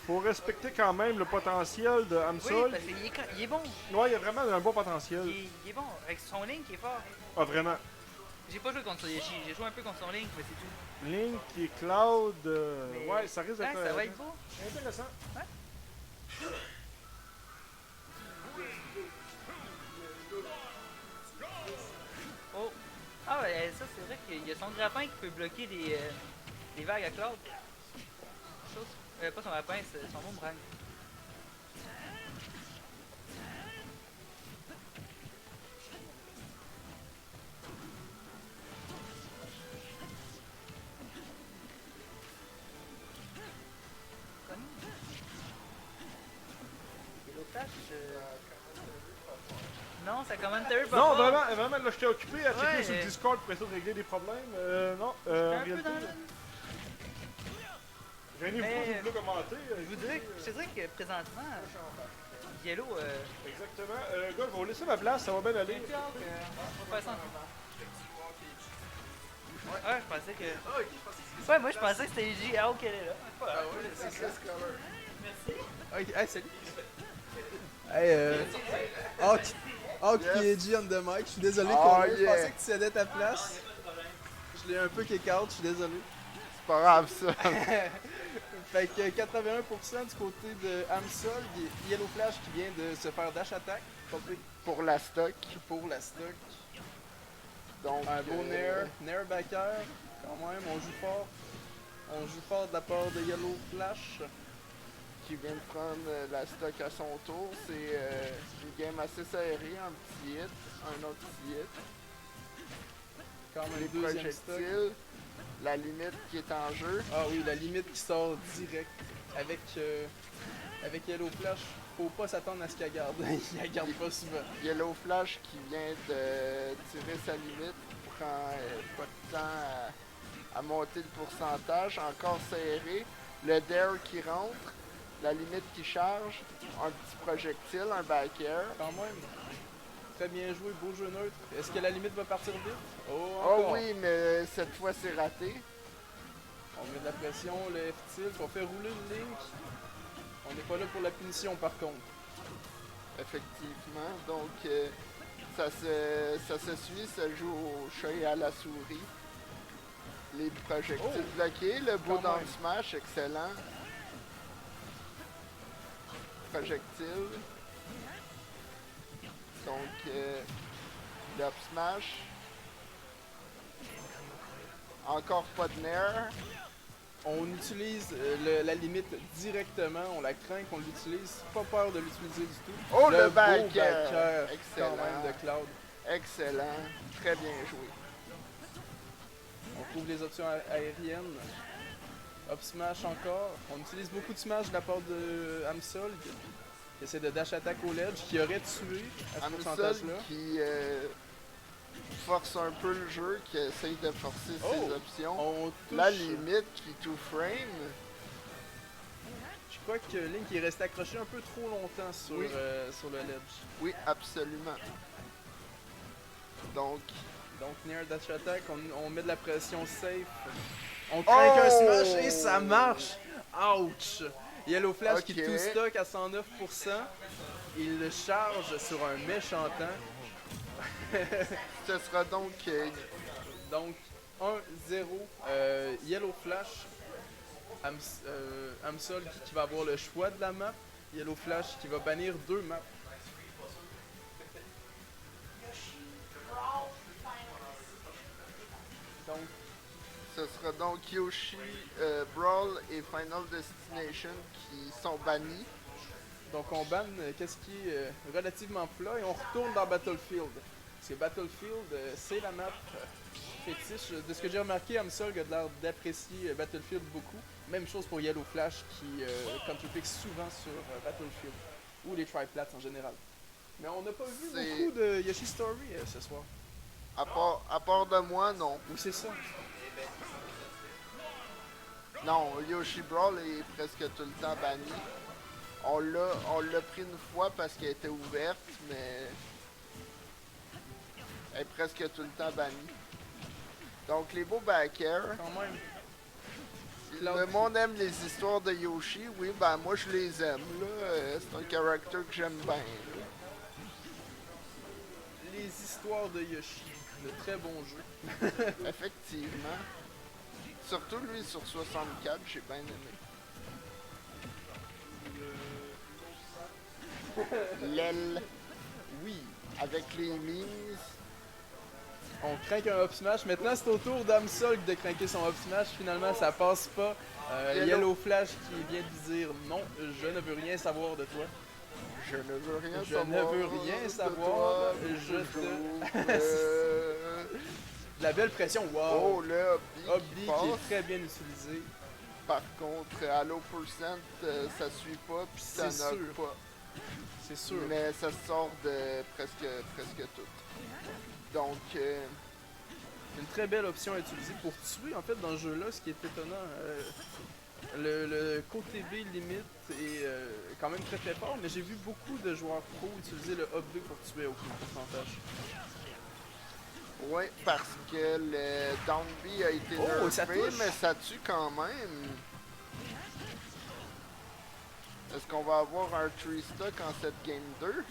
Faut respecter quand même le potentiel de Oui, Hamsol. parce qu'il est, il est bon. Ouais, il y a vraiment un bon potentiel. Il est bon. Avec son Link, il est fort. Ah, vraiment. J'ai pas joué contre Yoshi. J'ai joué un peu contre son Link, mais c'est tout. Link et Cloud, Mais... ouais, ça risque d'être ça va être beau. intéressant. Ouais. Oh. Ah, ouais, ça, c'est vrai qu'il y a son grappin qui peut bloquer les vagues à Cloud. Chose. Pas son grappin, c'est son boomerang. Yellow Flash. Non, ça commentary pas Non, fort. vraiment, là, j'étais occupé à checker Ouais, sur le Discord pour essayer de régler des problèmes. Non, J'étais en un peu réalité, dans le... gênez-vous pas, Mais- je voulais commenter. Je te dirais que présentement, Yellow... Exactement. Gars, je vais vous laisser ma place, ça va bien aller. on va faire ça. Ouais, je pensais que... Ouais, moi je pensais que c'était J.A.O. qu'elle est là. Ah ouais, c'est ça. Merci. Ok, hey, salut. Hey, Hawk qui est G on the mic. Je suis désolé, je pensais que tu cédais ta place. Je l'ai un peu kick out, je suis désolé. C'est pas grave ça. Fait que 81% du côté de Amsol, Yellow Flash qui vient de se faire dash attack. Pour la stock. Pour la stock. Donc, Un beau Nair backer. Quand même, on joue fort. On joue fort de la part de Yellow Flash. qui vient de prendre la stock à son tour. C'est une game assez serrée, un petit hit, un autre petit hit. Quand même, Les deuxième stock. projectiles, la limite qui est en jeu. Ah oui, la limite qui sort direct. Avec Yellow Flash, faut pas s'attendre à ce qu'elle garde. Il la garde pas souvent. Yellow Flash qui vient de tirer sa limite, prend pas de temps à monter le pourcentage, encore serré. Le Dare qui rentre, la limite qui charge, un petit projectile, un back air. Quand même. Très bien joué, beau jeu neutre. Est-ce que la limite va partir vite? Oh, Oh encore. oui, mais cette fois c'est raté. On met de la pression, le F-tilt, on fait rouler le Link. On n'est pas là pour la punition par contre. Effectivement, donc ça se suit, ça joue au chat et à la souris. Les projectiles bloqués, le beau Quand down même. smash, excellent. Projectile. Donc, le up smash. Encore pas de nair. On utilise la limite directement, on la craint qu'on l'utilise. Pas peur de l'utiliser du tout. Oh, le beau back air. backer Excellent. quand même de Cloud. Excellent, très bien joué. On trouve les options aériennes. Up smash encore. On utilise beaucoup de smash de la part de Amsol qui essaie de dash attack au ledge, qui aurait tué à ce Amsol pourcentage-là. qui force un peu le jeu, qui essaye de forcer ses options. On touche. La limite qui tout frame. Je crois que Link est resté accroché un peu trop longtemps sur, Oui. sur le ledge. Oui, absolument. Donc, Nair dash attack, on met de la pression safe. On craque un smash et ça marche! Ouch! Yellow Flash qui Ok. tout stock à 109%. Il le charge sur un méchant temps. ce sera donc Donc 1-0. Yellow Flash. Amsol qui va avoir le choix de la map. Yellow Flash qui va bannir 2 maps. Donc ce sera donc Yoshi, Brawl et Final Destination qui sont bannis. Donc on banne qu'est-ce qui est relativement plat et on retourne dans Battlefield. Parce que Battlefield, c'est la map fétiche. De ce que j'ai remarqué, Amsol a l'air d'apprécier Battlefield beaucoup. Même chose pour Yellow Flash qui contre-pique souvent sur Battlefield. Ou les triplats en général. Mais on n'a pas vu beaucoup de Yoshi Story ce soir. À part de moi, non. Oui, c'est ça. Non, Yoshi Brawl est presque tout le temps banni. On l'a pris une fois parce qu'elle était ouverte, mais elle est presque tout le temps bannie. Donc les beaux back air, Quand même. Cloud Le monde aime les histoires de Yoshi, oui, ben moi je les aime, là. C'est un caractère que j'aime bien, là. Les histoires de Yoshi. De très bons jeux. Effectivement. Surtout lui sur 64, j'ai bien aimé. L'aile Oui. avec les mises. On craque un Up Smash. Maintenant, c'est au tour d'Amsolg de craquer son Up Smash. Finalement, ça passe pas. Yellow Flash qui vient de dire non, je ne veux rien savoir de toi. Je ne veux rien Je savoir. ne veux rien de savoir, toi, je te- toujours. De la belle pression, Oh, wow! le Hobby Hobby qui qui est passe. très bien utilisé. Par contre, Halo Percent, ça suit pas, puis ça C'est knock sûr. pas. C'est sûr. Mais ça sort de presque tout. Donc, Une très belle option à utiliser pour tuer en fait dans ce jeu-là, ce qui est étonnant. Le côté B limite est quand même très très fort, mais j'ai vu beaucoup de joueurs pro utiliser le up B pour tuer à aucun pourcentage. ouais, parce que le Down B a été Oh, ça nerfé, touche. mais ça tue quand même. Est-ce qu'on va avoir un 3-stock en cette game 2?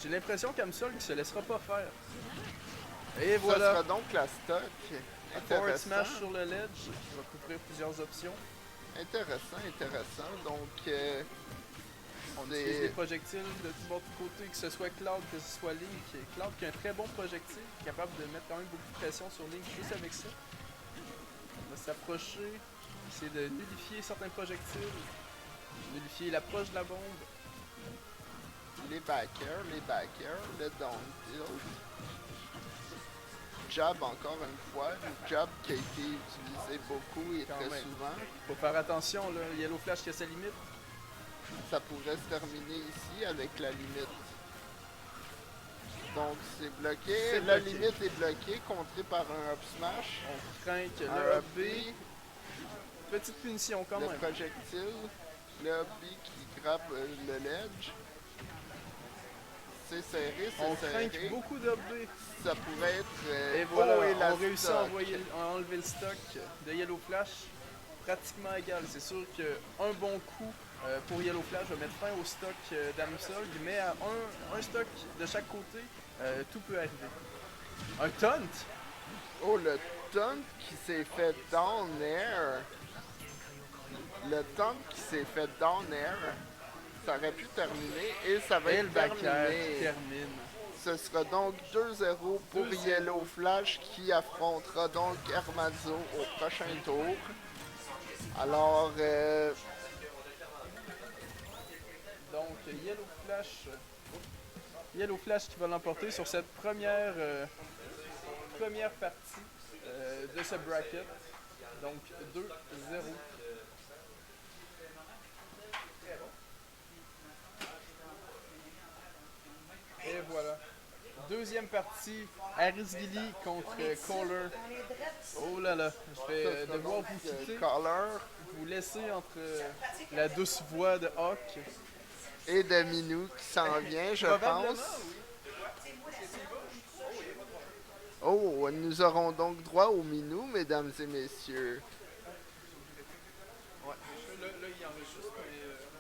J'ai l'impression qu'Amsol ne se laissera pas faire. Et Ça voilà, sera donc la stock. forward Intéressant. smash sur le ledge, qui va couvrir plusieurs options. Intéressant. Donc, On C'est- utilise des projectiles de tout bord de côté, que ce soit Cloud, que ce soit Link. Cloud qui a un très bon projectile, capable de mettre quand même beaucoup de pression sur Link juste avec ça. On va s'approcher, essayer de nullifier certains projectiles, nullifier l'approche de la bombe. les backers, le down tilt. Jab encore une fois, le jab qui a été utilisé beaucoup et Quand très même. souvent. Faut faire attention, là, Yellow Flash qui a sa limite. Ça pourrait se terminer ici avec la limite. Donc c'est bloqué. C'est La bloqué. limite est bloquée, contrée par un up smash. On craint que Un le up up B. Petite punition quand le même. projectile. Le up B qui grappe le ledge. C'est serré, On c'est craint serré. beaucoup d'up B. Ça pourrait être... Et voilà, oh, et la on réussit à stock. enlever le stock de Yellow Flash pratiquement égal. C'est sûr qu'un bon coup pour Yellow Flash va mettre fin au stock d'Amsolg, mais à un stock de chaque côté, tout peut arriver. Un taunt? Oh, le taunt qui s'est fait down air. Le taunt qui s'est fait down air. Ça aurait pu terminer et ça va Et le être back air qui terminé. termine. Ce sera donc 2-0 pour 2-0. Yellow Flash qui affrontera donc Armazo au prochain tour. Alors, Donc Yellow Flash qui va l'emporter sur cette première partie de ce bracket. Donc 2-0. Et voilà. Deuxième partie, Arizgili contre Kohler. Oh là là, je vais ça sera devoir donc, vous quitter, Caller vous laisser entre la douce voix de Hawk. et de Minou qui s'en vient, je Probablement, pense. oui. Oh, nous aurons donc droit au Minou, mesdames et messieurs. Ouais, là, il enregistre, mais